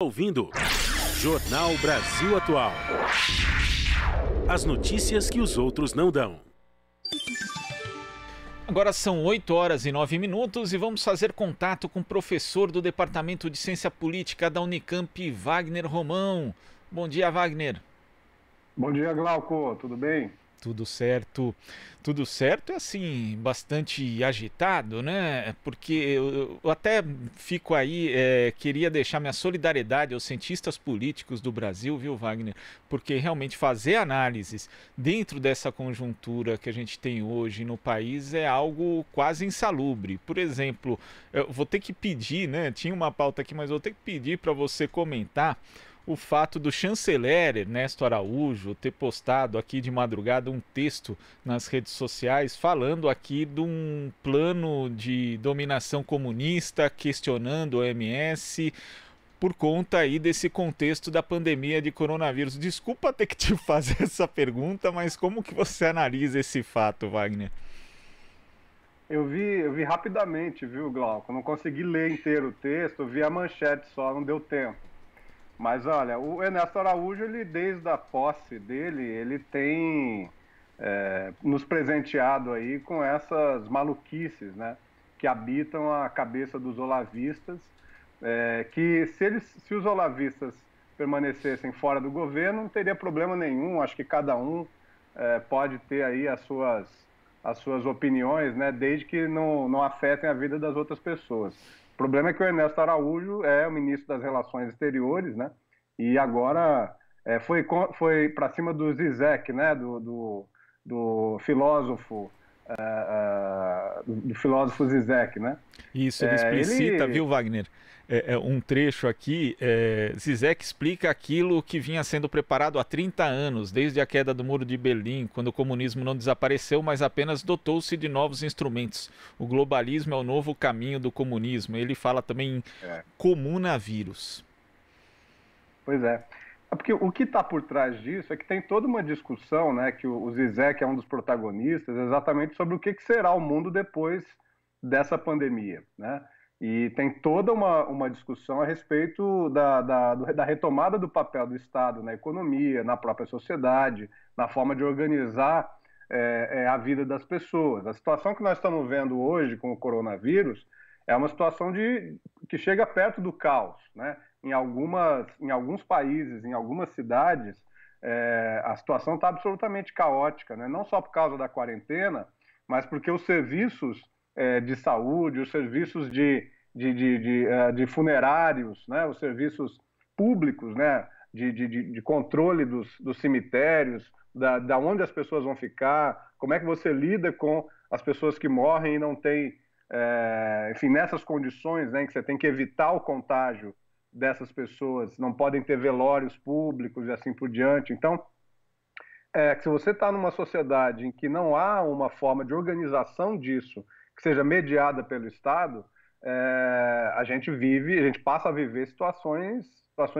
Ouvindo Jornal Brasil Atual. As notícias que os outros não dão. Agora são 8h09 e vamos fazer contato com o professor do Departamento de Ciência Política da Unicamp, Wagner Romão. Bom dia, Wagner. Bom dia, Glauco. Tudo bem? Tudo certo. Tudo certo é assim, bastante agitado, né? Porque eu até fico aí, queria deixar minha solidariedade aos cientistas políticos do Brasil, viu, Wagner? Porque realmente fazer análises dentro dessa conjuntura que a gente tem hoje no país é algo quase insalubre. Por exemplo, eu vou ter que pedir, né? Tinha uma pauta aqui, mas vou ter que pedir para você comentar o fato do chanceler Ernesto Araújo ter postado aqui de madrugada um texto nas redes sociais falando aqui de um plano de dominação comunista, questionando o OMS por conta aí desse contexto da pandemia de coronavírus. Desculpa ter que te fazer essa pergunta, mas como que você analisa esse fato, Wagner? Eu vi rapidamente, viu, Glauco? Não consegui ler inteiro o texto, eu vi a manchete só, não deu tempo. Mas olha, o Ernesto Araújo, ele, desde a posse dele, ele tem nos presenteado aí com essas maluquices, né, que habitam a cabeça dos olavistas, que se os olavistas permanecessem fora do governo, não teria problema nenhum. Acho que cada um pode ter aí as suas opiniões, né, desde que não afetem a vida das outras pessoas. O problema é que o Ernesto Araújo é o ministro das Relações Exteriores, né? E agora foi para cima do Zizek, né? Do filósofo Zizek, né? Isso, ele explicita, viu, Wagner? Um trecho aqui, Zizek explica aquilo que vinha sendo preparado há 30 anos, desde a queda do Muro de Berlim, quando o comunismo não desapareceu, mas apenas dotou-se de novos instrumentos. O globalismo é o novo caminho do comunismo. Ele fala também em comunavírus. Pois é. Porque o que está por trás disso é que tem toda uma discussão, né, que o Zizek é um dos protagonistas, exatamente sobre o que será o mundo depois dessa pandemia, né? E tem toda uma discussão a respeito da retomada do papel do Estado na economia, na própria sociedade, na forma de organizar a vida das pessoas. A situação que nós estamos vendo hoje com o coronavírus é uma situação que chega perto do caos, né? Em alguns países, em algumas cidades, a situação está absolutamente caótica, né? Não só por causa da quarentena, mas porque os serviços de saúde, os serviços de funerários, né? Os serviços públicos, né? De controle dos cemitérios, da onde as pessoas vão ficar, como é que você lida com as pessoas que morrem e não tem, enfim, nessas condições, né, em que você tem que evitar o contágio dessas pessoas, não podem ter velórios públicos e assim por diante. Então, se você está numa sociedade em que não há uma forma de organização disso, que seja mediada pelo Estado, a gente passa a viver situações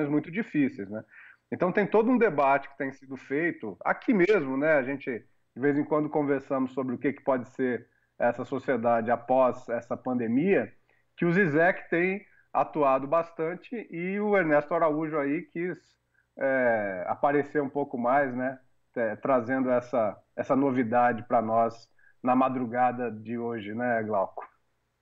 muito difíceis, né? Então tem todo um debate que tem sido feito, aqui mesmo, né? A gente, de vez em quando, conversamos sobre o que pode ser essa sociedade após essa pandemia, que o Zizek tem atuado bastante e o Ernesto Araújo aí quis aparecer um pouco mais, né, trazendo essa novidade para nós na madrugada de hoje, né, Glauco?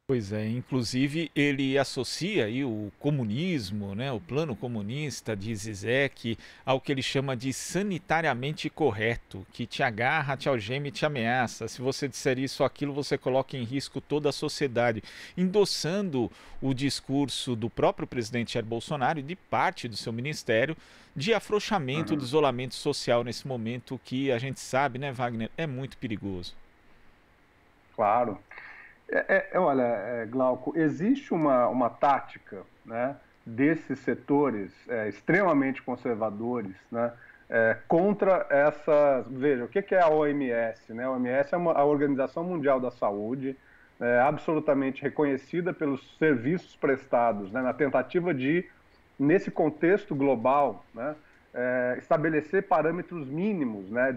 Pois é, inclusive ele associa aí o comunismo, né, o plano comunista de Zizek ao que ele chama de sanitariamente correto, que te agarra, te algema e te ameaça. Se você disser isso ou aquilo, você coloca em risco toda a sociedade, endossando o discurso do próprio presidente Jair Bolsonaro e de parte do seu ministério de afrouxamento do isolamento social nesse momento que a gente sabe, né, Wagner, é muito perigoso. Claro. Olha, Glauco, existe uma tática, né, desses setores extremamente conservadores, né, contra essas... Veja, o que é a OMS? Né? A OMS é a Organização Mundial da Saúde, absolutamente reconhecida pelos serviços prestados, né, na tentativa de, nesse contexto global, né, estabelecer parâmetros mínimos, né,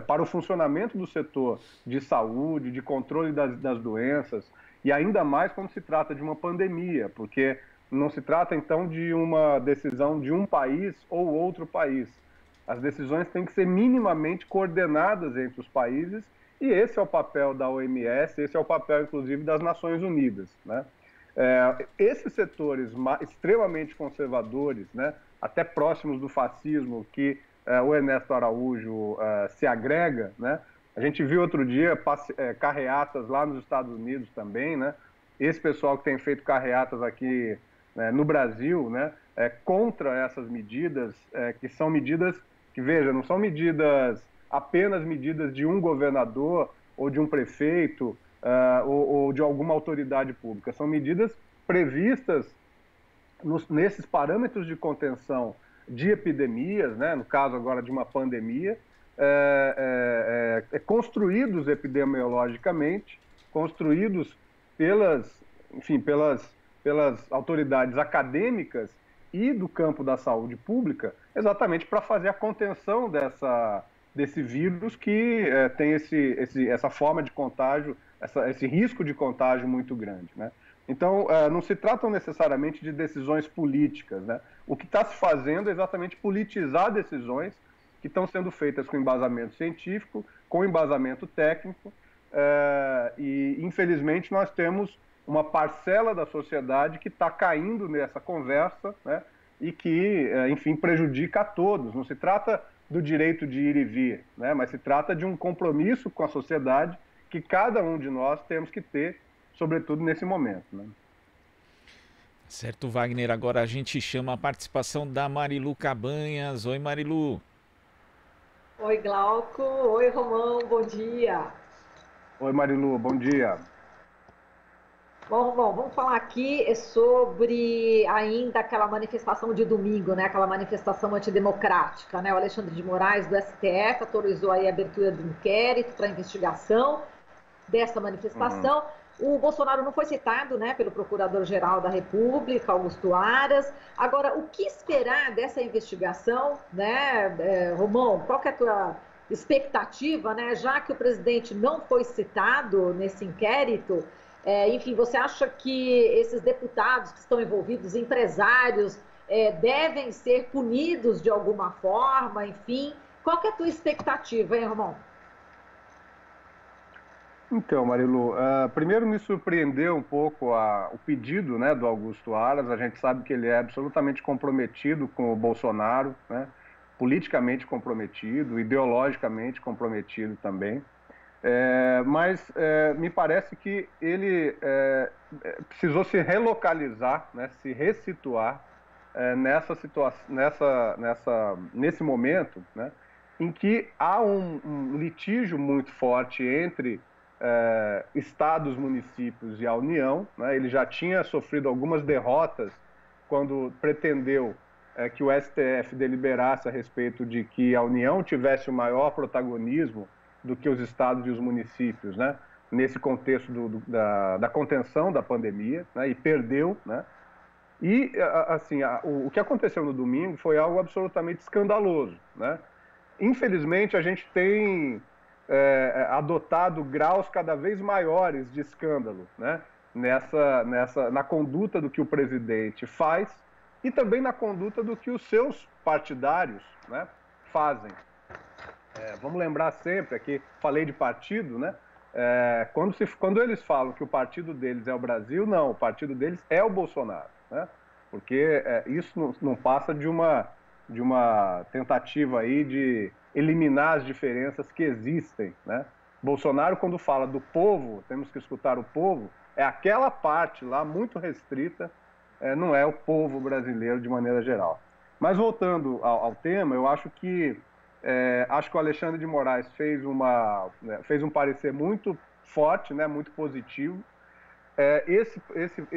para o funcionamento do setor de saúde, de controle das doenças, e ainda mais quando se trata de uma pandemia, porque Não se trata, então, de uma decisão de um país ou outro país. As decisões têm que ser minimamente coordenadas entre os países, e esse é o papel da OMS, esse é o papel, inclusive, das Nações Unidas, né? Esses setores extremamente conservadores, né, até próximos do fascismo, que o Ernesto Araújo se agrega, né? A gente viu outro dia carreatas lá nos Estados Unidos também, né? Esse pessoal que tem feito carreatas aqui no Brasil, né, contra essas medidas, que são medidas que, veja, não são apenas medidas de um governador ou de um prefeito ou de alguma autoridade pública. São medidas previstas nesses parâmetros de contenção de epidemias, né, no caso agora de uma pandemia, construídos epidemiologicamente, construídos pelas autoridades acadêmicas e do campo da saúde pública, exatamente para fazer a contenção desse vírus que tem essa forma de contágio, esse risco de contágio muito grande, né? Então, não se tratam necessariamente de decisões políticas, né? O que está se fazendo é exatamente politizar decisões que estão sendo feitas com embasamento científico, com embasamento técnico, e, infelizmente, nós temos uma parcela da sociedade que está caindo nessa conversa, né? E que, enfim, prejudica a todos. Não se trata do direito de ir e vir, né? Mas se trata de um compromisso com a sociedade que cada um de nós temos que ter, sobretudo nesse momento, né? Certo, Wagner. Agora a gente chama a participação da Marilu Cabanhas. Oi, Marilu. Oi, Glauco. Oi, Romão. Bom dia. Oi, Marilu. Bom dia. Bom, Romão, vamos falar aqui sobre ainda aquela manifestação de domingo, né? Aquela manifestação antidemocrática, né? O Alexandre de Moraes, do STF, autorizou aí a abertura do inquérito para investigação dessa manifestação. O Bolsonaro não foi citado, né, pelo Procurador-Geral da República, Augusto Aras. Agora, o que esperar dessa investigação, né, Romão? Qual que é a tua expectativa, né, já que o presidente não foi citado nesse inquérito? Enfim, você acha que esses deputados que estão envolvidos, empresários, devem ser punidos de alguma forma? Enfim, qual que é a tua expectativa, hein, Romão? Então, Marilu, primeiro me surpreendeu um pouco o pedido, né, do Augusto Aras. A gente sabe que ele é absolutamente comprometido com o Bolsonaro, né, politicamente comprometido, ideologicamente comprometido também. Mas me parece que ele precisou se relocalizar, né, se ressituar nessa situação, nesse momento, né, em que há um litígio muito forte entre estados, municípios e a União, né? Ele já tinha sofrido algumas derrotas quando pretendeu que o STF deliberasse a respeito de que a União tivesse o maior protagonismo do que os estados e os municípios, né? Nesse contexto da contenção da pandemia, né? E perdeu, né? E, assim, o que aconteceu no domingo foi algo absolutamente escandaloso, né? Infelizmente, a gente tem adotado graus cada vez maiores de escândalo, né? Na conduta do que o presidente faz e também na conduta do que os seus partidários, né, fazem. Vamos lembrar sempre, aqui falei de partido, né? Quando eles falam que o partido deles é o Brasil, não, o partido deles é o Bolsonaro, né? Porque isso não passa de uma tentativa aí de eliminar as diferenças que existem, né? Bolsonaro, quando fala do povo, temos que escutar o povo, é aquela parte lá muito restrita, não é o povo brasileiro de maneira geral. Mas voltando ao tema, eu acho que o Alexandre de Moraes fez um parecer muito forte, né, muito positivo.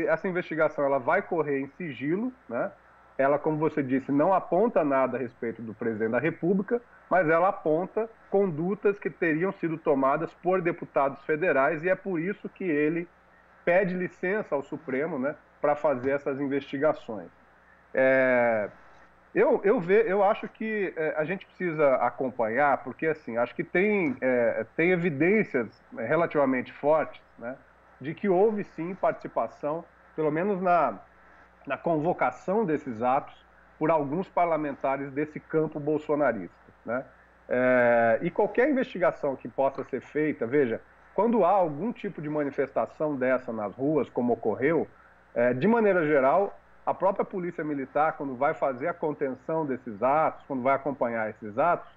Essa investigação ela vai correr em sigilo, né? Ela, como você disse, não aponta nada a respeito do presidente da República, mas ela aponta condutas que teriam sido tomadas por deputados federais, e é por isso que ele pede licença ao Supremo, né, para fazer essas investigações. Eu acho que a gente precisa acompanhar, porque assim, acho que tem evidências relativamente fortes, né, de que houve sim participação, pelo menos na convocação desses atos por alguns parlamentares desse campo bolsonarista, né? E qualquer investigação que possa ser feita, veja, quando há algum tipo de manifestação dessa nas ruas, como ocorreu, de maneira geral, a própria Polícia Militar, quando vai fazer a contenção desses atos, quando vai acompanhar esses atos,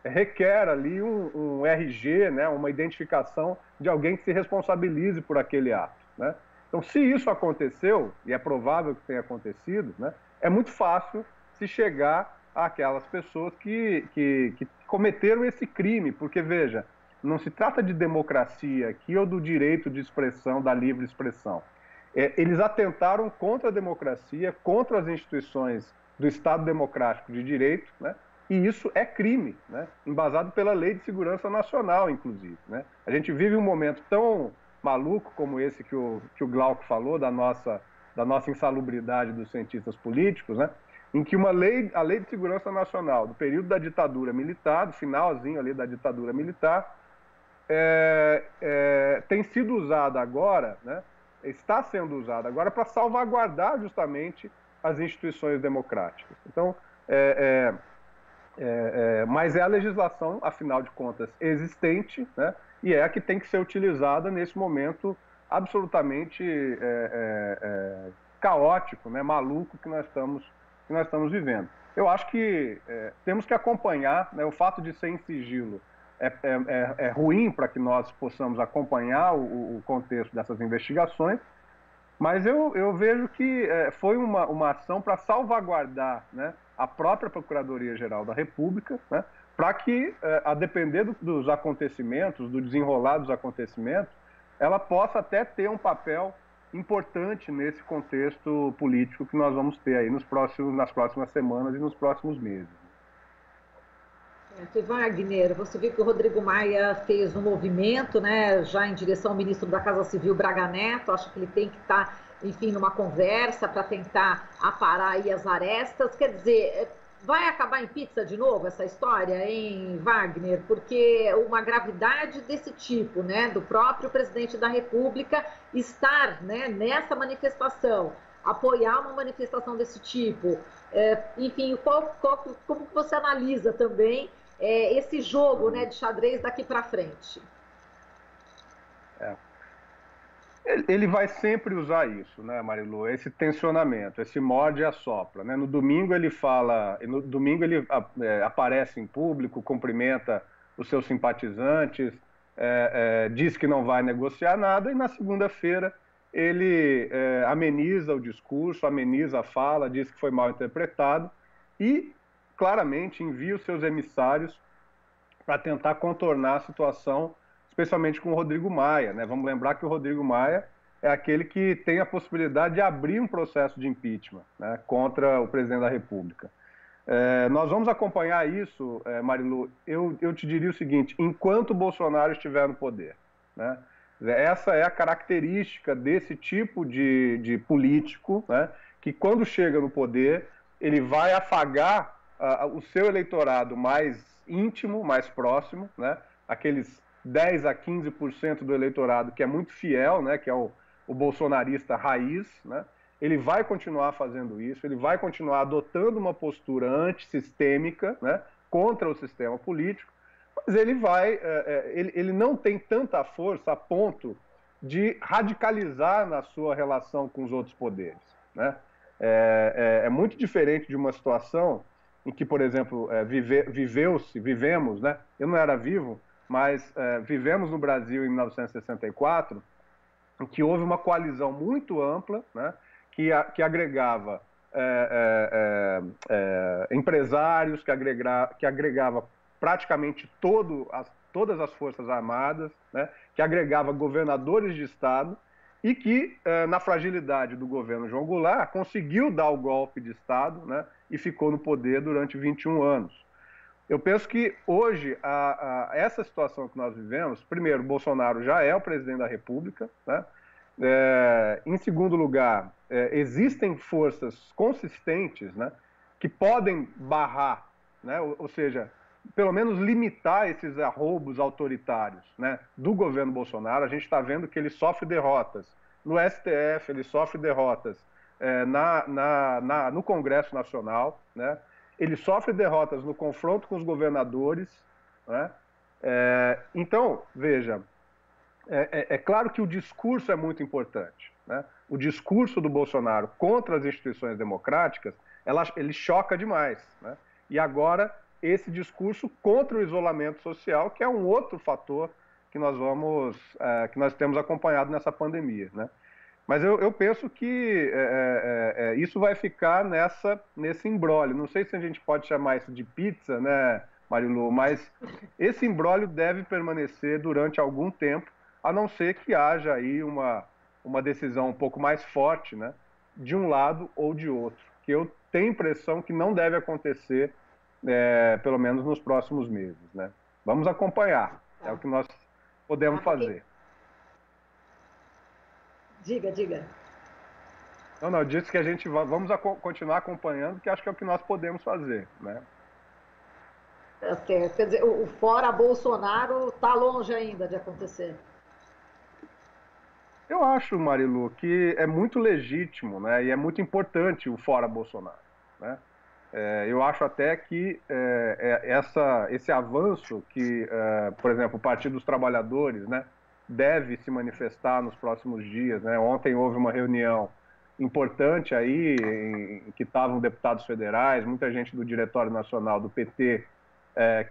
requer ali um RG, né, uma identificação de alguém que se responsabilize por aquele ato, né? Então, se isso aconteceu, e é provável que tenha acontecido, né, é muito fácil se chegar àquelas pessoas que cometeram esse crime, porque, veja, não se trata de democracia aqui ou do direito de expressão, da livre expressão. Eles atentaram contra a democracia, contra as instituições do Estado Democrático de Direito, né? E isso é crime, né? Embasado pela Lei de Segurança Nacional, inclusive, né? A gente vive um momento tão maluco como esse que o Glauco falou, da nossa insalubridade dos cientistas políticos, né? Em que a Lei de Segurança Nacional, do período da ditadura militar, do finalzinho ali da ditadura militar, tem sido usada agora, né? Está sendo usada agora para salvaguardar justamente as instituições democráticas. Então, mas é a legislação, afinal de contas, existente, né? E é a que tem que ser utilizada nesse momento absolutamente caótico, né? Maluco que nós estamos vivendo. Eu acho que temos que acompanhar, né? O fato de ser em sigilo é ruim para que nós possamos acompanhar o contexto dessas investigações, mas eu vejo que foi uma ação para salvaguardar, né, a própria Procuradoria-Geral da República, né, para que, a depender dos acontecimentos, do desenrolar dos acontecimentos, ela possa até ter um papel importante nesse contexto político que nós vamos ter aí nas próximas semanas e nos próximos meses. Wagner, você viu que o Rodrigo Maia fez um movimento, né, já em direção ao ministro da Casa Civil, Braga Neto. Acho que ele tem que estar, enfim, numa conversa para tentar aparar aí as arestas. Quer dizer, vai acabar em pizza de novo essa história, hein, Wagner? Porque uma gravidade desse tipo, né, do próprio presidente da República estar, né, nessa manifestação, apoiar uma manifestação desse tipo, enfim, como você analisa também esse jogo, né, de xadrez daqui para frente? Ele vai sempre usar isso, né, Marilu? Esse tensionamento, esse morde e assopra, né? No domingo ele aparece em público, cumprimenta os seus simpatizantes, diz que não vai negociar nada, e na segunda-feira ele ameniza o discurso, ameniza a fala, diz que foi mal interpretado e claramente envia os seus emissários para tentar contornar a situação, especialmente com o Rodrigo Maia, né? Vamos lembrar que o Rodrigo Maia é aquele que tem a possibilidade de abrir um processo de impeachment, né, contra o presidente da República. Nós vamos acompanhar isso, Marilu. Eu te diria o seguinte: enquanto o Bolsonaro estiver no poder, né? Essa é a característica desse tipo de político, né, que quando chega no poder, ele vai afagar o seu eleitorado mais íntimo, mais próximo, né, aqueles 10 a 15% do eleitorado que é muito fiel, né, que é o bolsonarista raiz, né, ele vai continuar fazendo isso, ele vai continuar adotando uma postura antissistêmica, né, contra o sistema político, mas ele não tem tanta força a ponto de radicalizar na sua relação com os outros poderes, né? É muito diferente de uma situação em que, por exemplo, vivemos, né? Eu não era vivo, mas vivemos no Brasil em 1964, em que houve uma coalizão muito ampla, né, que agregava empresários, que agregava praticamente todas as Forças Armadas, né, que agregava governadores de Estado e que, na fragilidade do governo João Goulart, conseguiu dar o golpe de Estado, né, e ficou no poder durante 21 anos. Eu penso que hoje, essa situação que nós vivemos, primeiro, Bolsonaro já é o presidente da República, né? Em segundo lugar, existem forças consistentes, né, que podem barrar, né, ou seja, pelo menos limitar esses arroubos autoritários, né, do governo Bolsonaro. A gente está vendo que ele sofre derrotas no STF, ele sofre derrotas no Congresso Nacional, né? Ele sofre derrotas no confronto com os governadores, né? Então, veja, é claro que o discurso é muito importante, né? O discurso do Bolsonaro contra as instituições democráticas, ele choca demais, né? E agora, esse discurso contra o isolamento social, que é um outro fator que nós temos acompanhado nessa pandemia, né? Mas eu penso que isso vai ficar nesse imbróglio. Não sei se a gente pode chamar isso de pizza, né, Marilu? Mas esse imbróglio deve permanecer durante algum tempo, a não ser que haja aí uma decisão um pouco mais forte, né, de um lado ou de outro, que eu tenho a impressão que não deve acontecer, pelo menos nos próximos meses, né? Vamos acompanhar, é o que nós podemos fazer. Diga. Não, eu disse que a gente vamos continuar acompanhando, que acho que é o que nós podemos fazer, né? Tá certo. Quer dizer, o fora Bolsonaro está longe ainda de acontecer. Eu acho, Marilu, que é muito legítimo, né, e é muito importante o fora Bolsonaro, né? Eu acho até que esse avanço que, por exemplo, o Partido dos Trabalhadores, né, deve se manifestar nos próximos dias, né? Ontem houve uma reunião importante aí, em que estavam deputados federais, muita gente do Diretório Nacional do PT,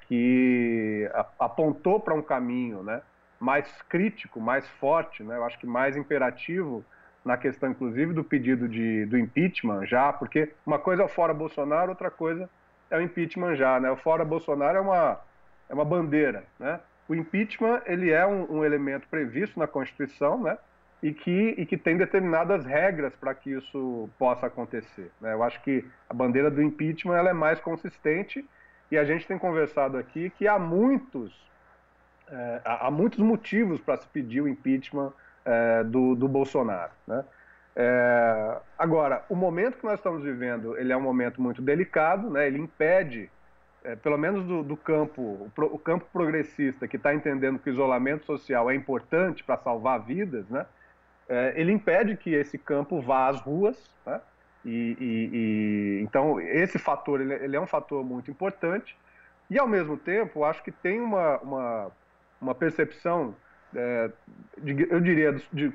que apontou para um caminho, né, mais crítico, mais forte, né? Eu acho que mais imperativo na questão, inclusive, do pedido do impeachment já, porque uma coisa é o fora Bolsonaro, outra coisa é o impeachment já, né? O fora Bolsonaro é uma bandeira, né? O impeachment, ele é um elemento previsto na Constituição, né? E que tem determinadas regras para que isso possa acontecer, né? Eu acho que a bandeira do impeachment ela é mais consistente, e a gente tem conversado aqui que há muitos motivos para se pedir o impeachment do Bolsonaro, né? Agora, o momento que nós estamos vivendo, ele é um momento muito delicado, né? Ele impede, pelo menos o campo progressista, que está entendendo que o isolamento social é importante para salvar vidas, né? Ele impede que esse campo vá às ruas, né? Então, esse fator ele é um fator muito importante, e, ao mesmo tempo, acho que tem uma percepção, eu diria, de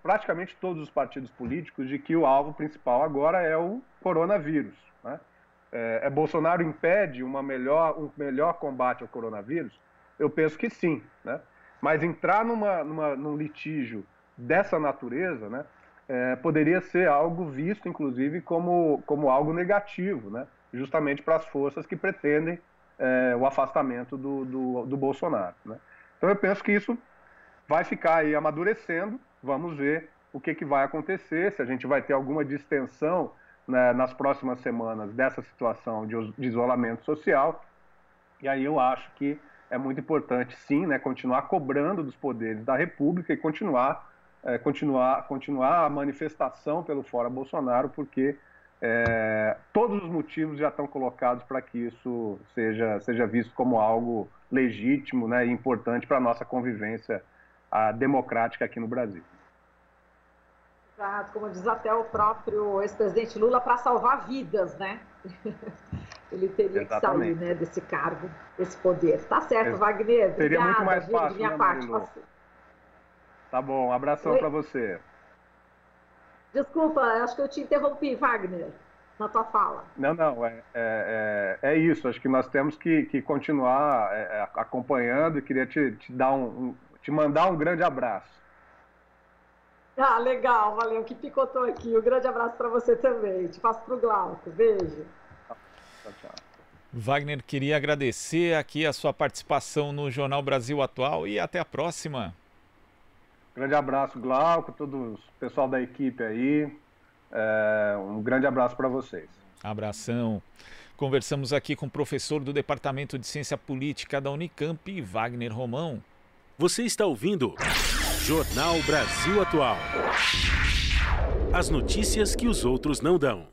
praticamente todos os partidos políticos, de que o alvo principal agora é o coronavírus, né? Bolsonaro impede um melhor combate ao coronavírus? Eu penso que sim, né? Mas entrar num litígio dessa natureza, né, poderia ser algo visto, inclusive, como algo negativo, né? Justamente para as forças que pretendem o afastamento do Bolsonaro, né? Então eu penso que isso vai ficar aí amadurecendo. Vamos ver o que vai acontecer, se a gente vai ter alguma distensão, né, nas próximas semanas dessa situação de isolamento social. E aí eu acho que é muito importante, sim, né, continuar cobrando dos poderes da República e continuar a manifestação pelo fora Bolsonaro, porque todos os motivos já estão colocados para que isso seja visto como algo legítimo, né, e importante para a nossa convivência democrática aqui no Brasil. Como diz até o próprio ex-presidente Lula, para salvar vidas, né? Ele teria que sair, né, desse cargo, desse poder. Tá certo, Wagner. Obrigada, seria muito mais fácil, de minha né, parte. Tá bom, um abração para você. Desculpa, acho que eu te interrompi, Wagner, na tua fala. Não, é isso. Acho que nós temos que continuar acompanhando, e queria te mandar um grande abraço. Ah, legal, valeu, que picotou aqui. Um grande abraço para você também. Te passo para o Glauco. Beijo. Tchau. Wagner, queria agradecer aqui a sua participação no Jornal Brasil Atual e até a próxima. Grande abraço, Glauco, todo o pessoal da equipe aí. Um grande abraço para vocês. Abração. Conversamos aqui com o professor do Departamento de Ciência Política da Unicamp, Wagner Romão. Você está ouvindo Jornal Brasil Atual. As notícias que os outros não dão.